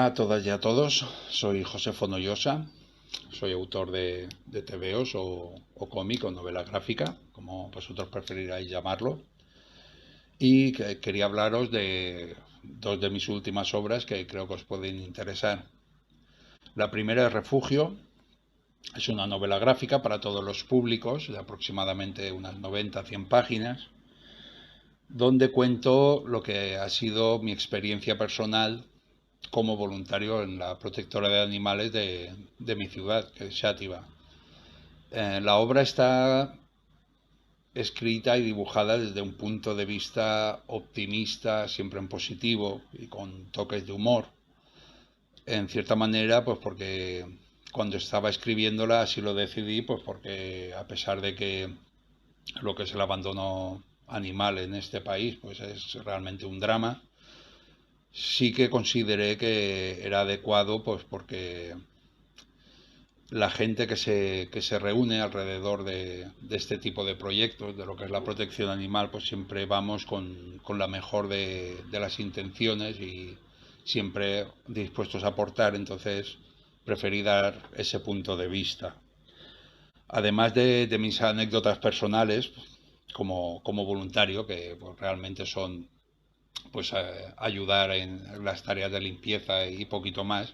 a todas y a todos, soy José Fonollosa, soy autor de tebeos o cómic o novela gráfica, como vosotros preferiráis llamarlo, y quería hablaros de dos de mis últimas obras que creo que os pueden interesar. La primera es Refugio, es una novela gráfica para todos los públicos, de aproximadamente unas 90-100 páginas, donde cuento lo que ha sido mi experiencia personal como voluntario en la protectora de animales de mi ciudad, que es Xàtiva. La obra está escrita y dibujada desde un punto de vista optimista, siempre en positivo y con toques de humor. En cierta manera, pues porque cuando estaba escribiéndola así lo decidí, pues porque a pesar de que lo que es el abandono animal en este país, pues es realmente un drama, sí que consideré que era adecuado, pues porque la gente que se reúne alrededor de este tipo de proyectos, de lo que es la protección animal, pues siempre vamos con la mejor de las intenciones y siempre dispuestos a aportar. Entonces preferí dar ese punto de vista. Además de mis anécdotas personales, como voluntario, que pues, realmente son pues ayudar en las tareas de limpieza y poquito más,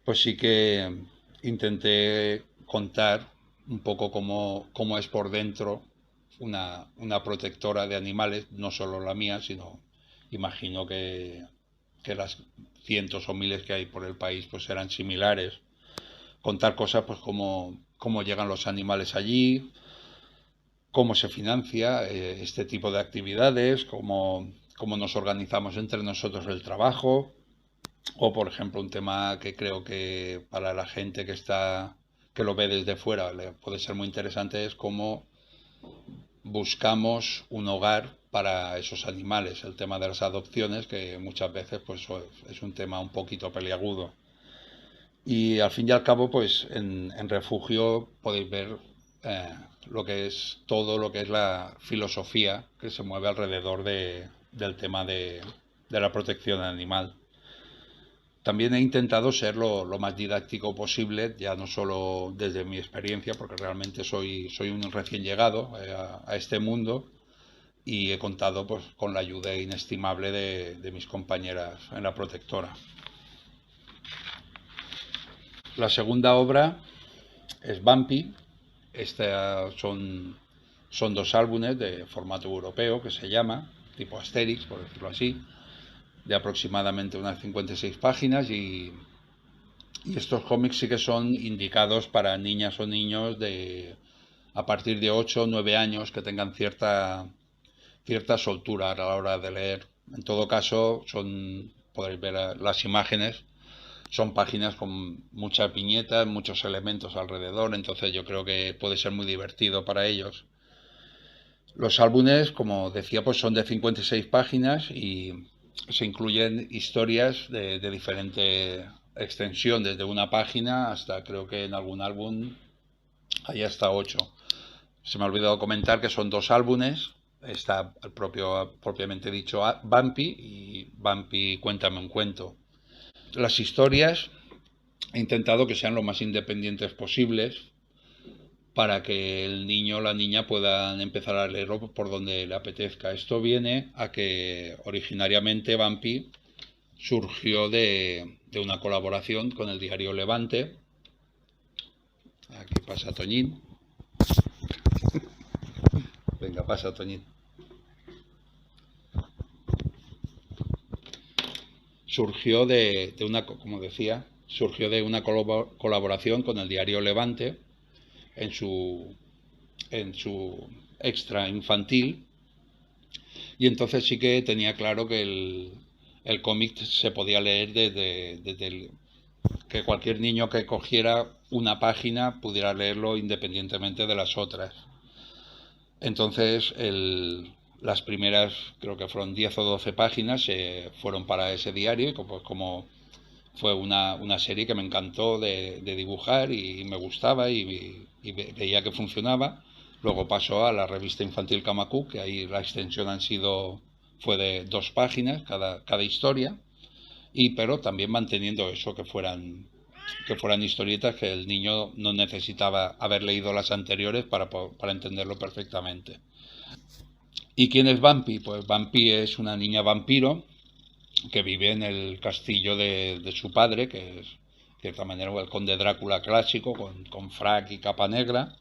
pues sí que intenté contar un poco cómo es por dentro una protectora de animales, no solo la mía, sino imagino que las cientos o miles que hay por el país pues serán similares. Contar cosas pues cómo llegan los animales allí, cómo se financia este tipo de actividades, cómo nos organizamos entre nosotros el trabajo, o por ejemplo un tema que creo que para la gente que lo ve desde fuera le puede ser muy interesante es cómo buscamos un hogar para esos animales, el tema de las adopciones, que muchas veces pues es un tema un poquito peliagudo. Y al fin y al cabo, pues en Refugio podéis ver eh, lo que es todo lo que es la filosofía que se mueve alrededor del tema de la protección animal. También he intentado ser lo más didáctico posible, ya no solo desde mi experiencia, porque realmente soy un recién llegado a este mundo y he contado pues, con la ayuda inestimable de mis compañeras en la protectora. La segunda obra es Bumpy. Son dos álbumes de formato europeo que se llama, tipo Asterix, por decirlo así, de aproximadamente unas 56 páginas y estos cómics sí que son indicados para niñas o niños a partir de 8 o 9 años que tengan cierta soltura a la hora de leer. En todo caso, podréis ver las imágenes, son páginas con muchas viñetas, muchos elementos alrededor, entonces yo creo que puede ser muy divertido para ellos. Los álbumes, como decía, pues son de 56 páginas y se incluyen historias de diferente extensión, desde una página hasta, creo que en algún álbum hay hasta 8. Se me ha olvidado comentar que son dos álbumes. Está propiamente dicho Bumpy y Bumpy Cuéntame un cuento. Las historias he intentado que sean lo más independientes posibles para que el niño o la niña puedan empezar a leerlo por donde le apetezca. Esto viene a que originariamente Bumpy surgió de una colaboración con el diario Levante. Aquí pasa Toñín. Venga, pasa Toñín. Surgió como decía, surgió de una colaboración con el diario Levante en su extra infantil, y entonces sí que tenía claro que el cómic se podía leer desde que cualquier niño que cogiera una página pudiera leerlo independientemente de las otras. Entonces las primeras, creo que fueron 10 o 12 páginas, fueron para ese diario, y como fue una serie que me encantó de dibujar y me gustaba y veía que funcionaba. Luego pasó a la revista infantil Kamaku, que ahí la extensión fue de 2 páginas cada historia. pero también manteniendo eso, que fueran historietas que el niño no necesitaba haber leído las anteriores para entenderlo perfectamente. ¿Y quién es Vampi? Pues Vampi es una niña vampiro que vive en el castillo de su padre, que es de cierta manera el conde Drácula clásico, con frac y capa negra.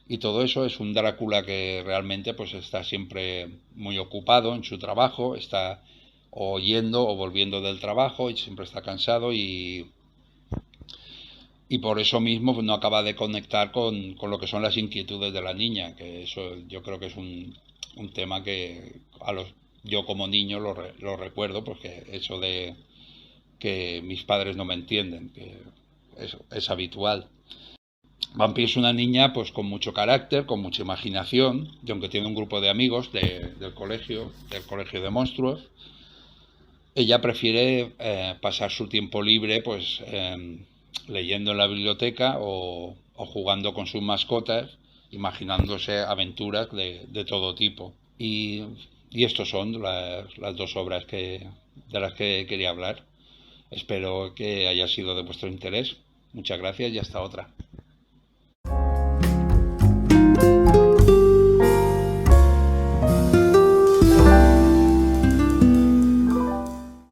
Y todo eso es un Drácula que realmente pues está siempre muy ocupado en su trabajo, está o yendo o volviendo del trabajo y siempre está cansado y por eso mismo pues, no acaba de conectar con lo que son las inquietudes de la niña, que eso yo creo que es un tema que yo como niño lo recuerdo, porque eso de que mis padres no me entienden, que eso es habitual. Vampi es una niña pues con mucho carácter, con mucha imaginación, y aunque tiene un grupo de amigos del colegio de monstruos, ella prefiere pasar su tiempo libre pues leyendo en la biblioteca o jugando con sus mascotas, imaginándose aventuras de todo tipo. Y estos son las dos obras de las que quería hablar. Espero que haya sido de vuestro interés. Muchas gracias y hasta otra.